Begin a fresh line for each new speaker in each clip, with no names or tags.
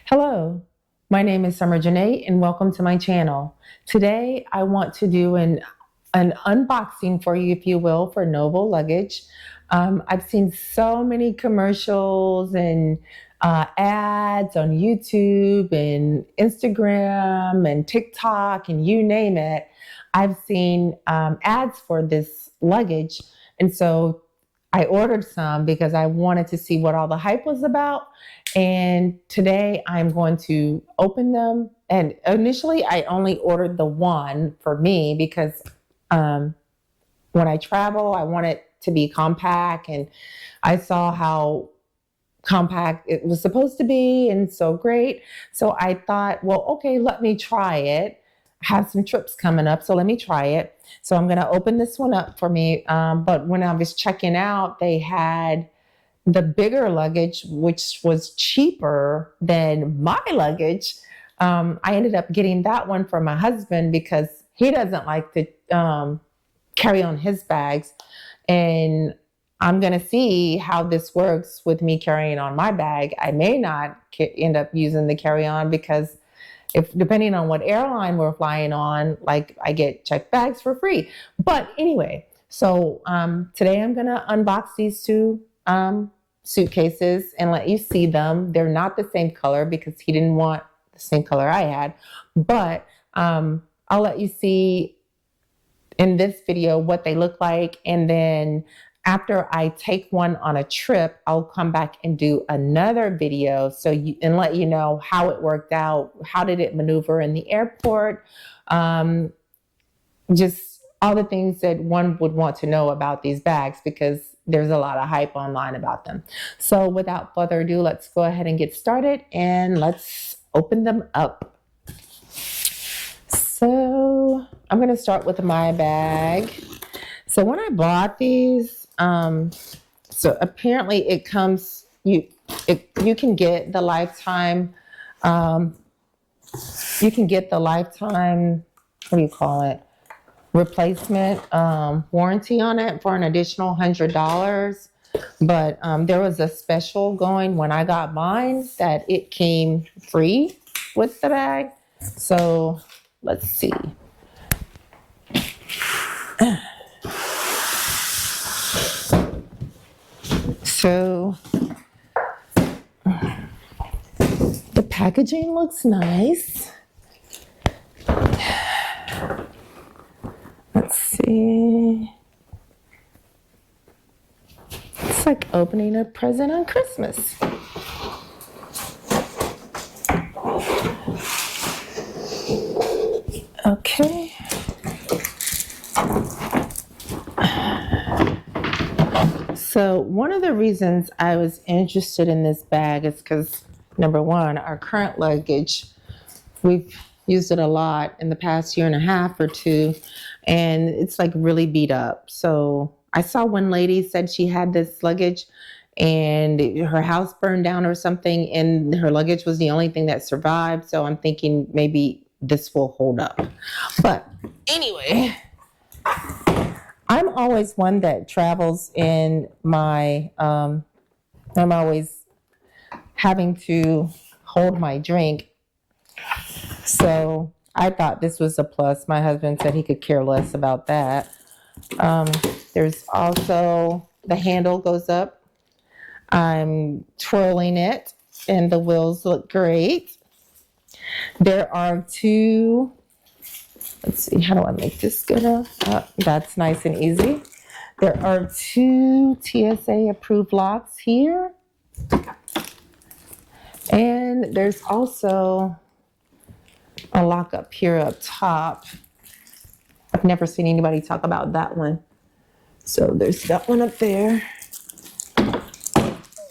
Hello, my name is Summer Janae and welcome to my channel. Today I want to do an unboxing for you, if you will, for NOBL Luggage. I've seen so many commercials and ads on YouTube and Instagram and TikTok and you name it. I've seen ads for this luggage, and so I ordered some because I wanted to see what all the hype was about. And today I'm going to open them. And initially I only ordered the one for me because when I travel, I want it to be compact. And I saw how compact it was supposed to be and so great. So I thought, well, okay, let me try it. I have some trips coming up, so let me try it. So I'm going to open this one up for me. But when I was checking out, they had the bigger luggage, which was cheaper than my luggage. I ended up getting that one for my husband because he doesn't like to carry on his bags. And I'm going to see how this works with me carrying on my bag. I may not end up using the carry-on because depending on what airline we're flying on, like I get checked bags for free. But anyway, so today I'm going to unbox these two suitcases and let you see them. They're not the same color because he didn't want the same color I had, but I'll let you see in this video what they look like. And then after I take one on a trip, I'll come back and do another video and let you know how it worked out. How did it maneuver in the airport? Just all the things that one would want to know about these bags because there's a lot of hype online about them. So without further ado, let's go ahead and get started and let's open them up. So I'm going to start with my bag. So when I bought these, so apparently it comes, you can get the lifetime, what do you call it? Replacement warranty on it for an additional $100. But there was a special going when I got mine that it came free with the bag. So let's see. So the packaging looks nice. Let's see. It's like opening a present on Christmas. Okay. So one of the reasons I was interested in this bag is because, number one, our current luggage, we've used it a lot in the past year and a half or two, and it's like really beat up. So I saw one lady said she had this luggage and her house burned down or something, and her luggage was the only thing that survived. So I'm thinking maybe this will hold up. But anyway, I'm always one that travels in my, I'm always having to hold my drink. So I thought this was a plus. My husband said he could care less about that. There's also, the handle goes up. I'm twirling it and the wheels look great. There are two, let's see, how do I make this good up? That's nice and easy. There are two TSA approved locks here. And there's also a lock up here up top. I've never seen anybody talk about that one. So there's that one up there.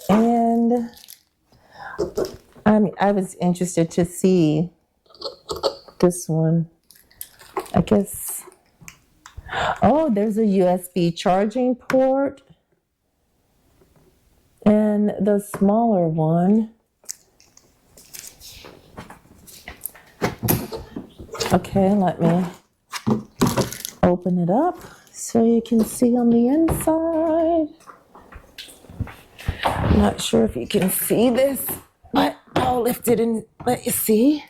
And I was interested to see this one. I guess, oh, there's a USB charging port. And the smaller one. Okay, let me open it up so you can see on the inside. I'm not sure if you can see this, but all lifted and let you see.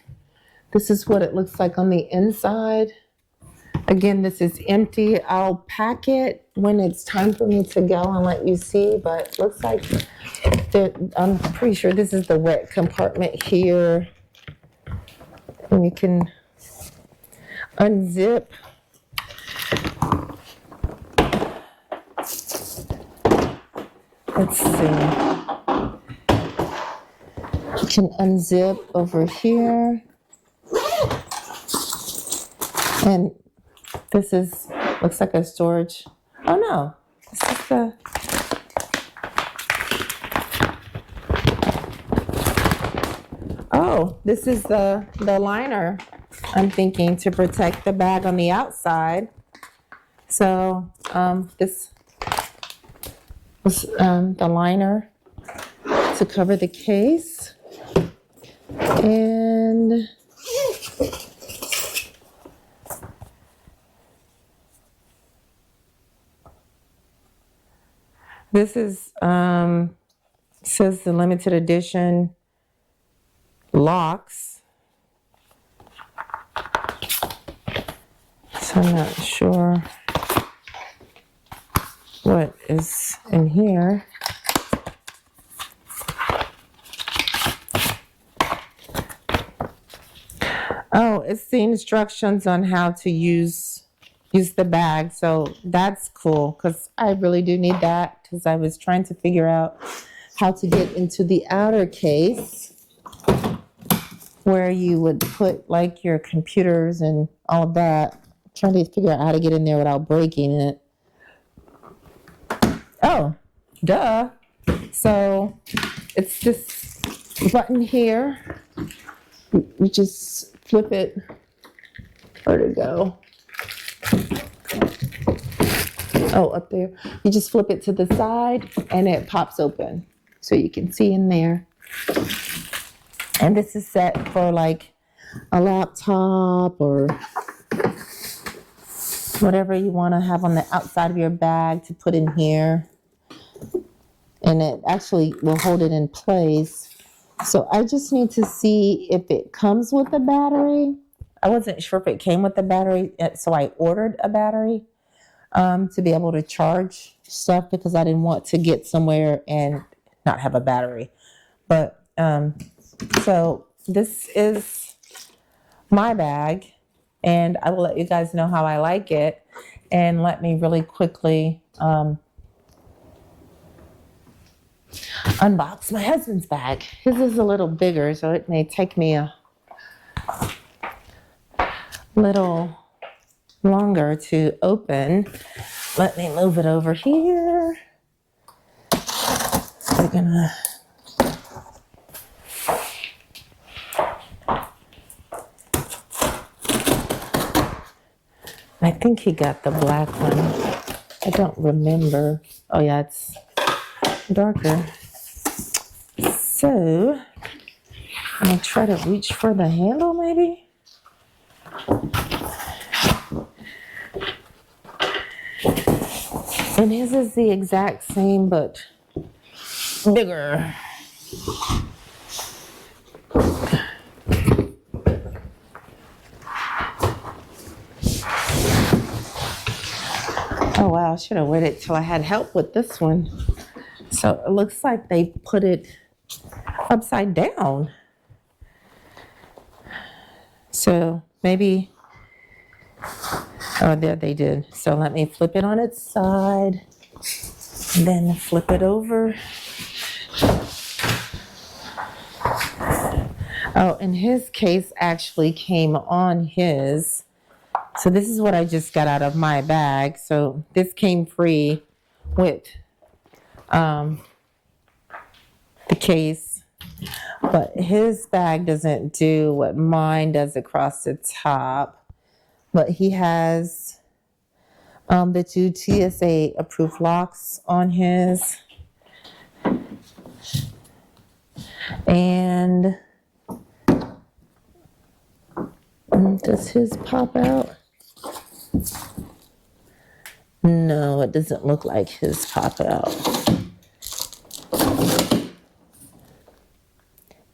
This is what it looks like on the inside. Again, this is empty. I'll pack it when it's time for me to go and let you see, but looks like I'm pretty sure this is the wet compartment here. And you can unzip. Let's see. You can unzip over here. And this looks like a storage. Oh no, this is the, oh, this is the liner, I'm thinking, to protect the bag on the outside. So this was the liner to cover the case. And this is, says the limited edition locks. So I'm not sure what is in here. Oh, it's the instructions on how to use the bag. So that's cool, because I really do need that, because I was trying to figure out how to get into the outer case where you would put like your computers and all of that. Trying to figure out how to get in there without breaking it. Oh, duh. So it's this button here. You just flip it. Where'd it go? Oh, up there. You just flip it to the side and it pops open. So you can see in there. And this is set for like a laptop or whatever you want to have on the outside of your bag to put in here. And it actually will hold it in place. So I just need to see if it comes with a battery. I wasn't sure if it came with a battery, so I ordered a battery to be able to charge stuff, because I didn't want to get somewhere and not have a battery. But so this is my bag, and I will let you guys know how I like it. And let me really quickly unbox my husband's bag. His is a little bigger, so it may take me a little longer to open. Let me move it over here. We're gonna I think he got the black one. I don't remember. Oh yeah, it's darker. So I'm gonna try to reach for the handle maybe. And his is the exact same, but bigger. Oh wow, I should have waited till I had help with this one. So it looks like they put it upside down. So maybe, oh, there they did. So let me flip it on its side, then flip it over. Oh, and his case actually came on his. So this is what I just got out of my bag. So this came free with the case, but his bag doesn't do what mine does across the top. But he has the 2 TSA approved locks on his. And does his pop out? No, it doesn't look like his pop out.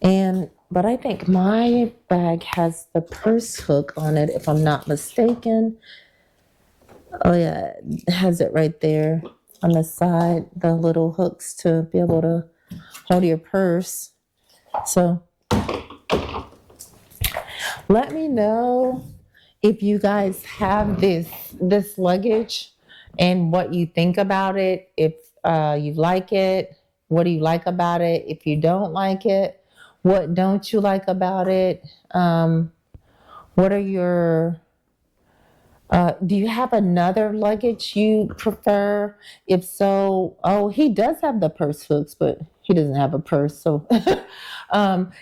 But I think my bag has the purse hook on it, if I'm not mistaken. Oh yeah, it has it right there on the side, the little hooks to be able to hold your purse. So let me know if you guys have this luggage and what you think about it. If you like it, what do you like about it? If you don't like it, what don't you like about it? What are your do you have another luggage you prefer? If so, oh, he does have the purse hooks, but he doesn't have a purse. So,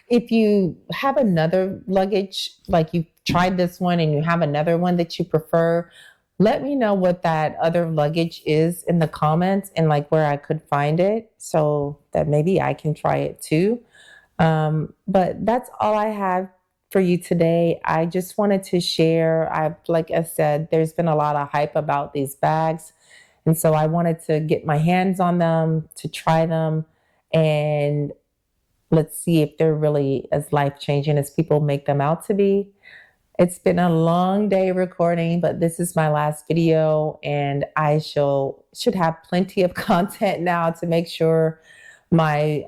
if you have another luggage, like you tried this one and you have another one that you prefer, let me know what that other luggage is in the comments and like where I could find it so that maybe I can try it too. But that's all I have for you today. I just wanted to share. Like I said, there's been a lot of hype about these bags. And so I wanted to get my hands on them, to try them, and let's see if they're really as life changing as people make them out to be. It's been a long day recording, but this is my last video, and I should have plenty of content now to make sure my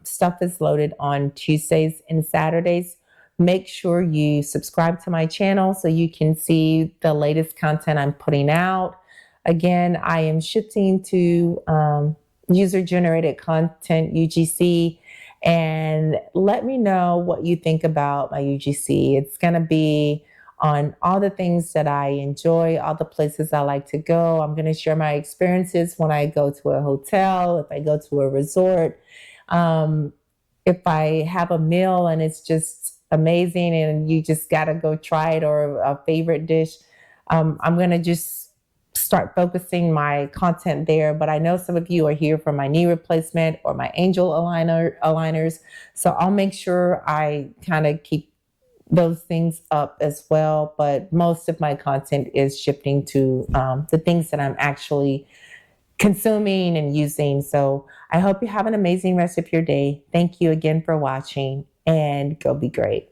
stuff is loaded on Tuesdays and Saturdays. Make sure you subscribe to my channel so you can see the latest content I'm putting out. Again, I am shifting to user-generated content, UGC, and let me know what you think about my UGC. It's going to be on all the things that I enjoy, all the places I like to go. I'm going to share my experiences when I go to a hotel, if I go to a resort, if I have a meal and it's just amazing and you just got to go try it, or a favorite dish. I'm going to just start focusing my content there. But I know some of you are here for my knee replacement or my angel aligners. So I'll make sure I kind of keep those things up as well. But most of my content is shifting to the things that I'm actually consuming and using. So I hope you have an amazing rest of your day. Thank you again for watching, and go be great.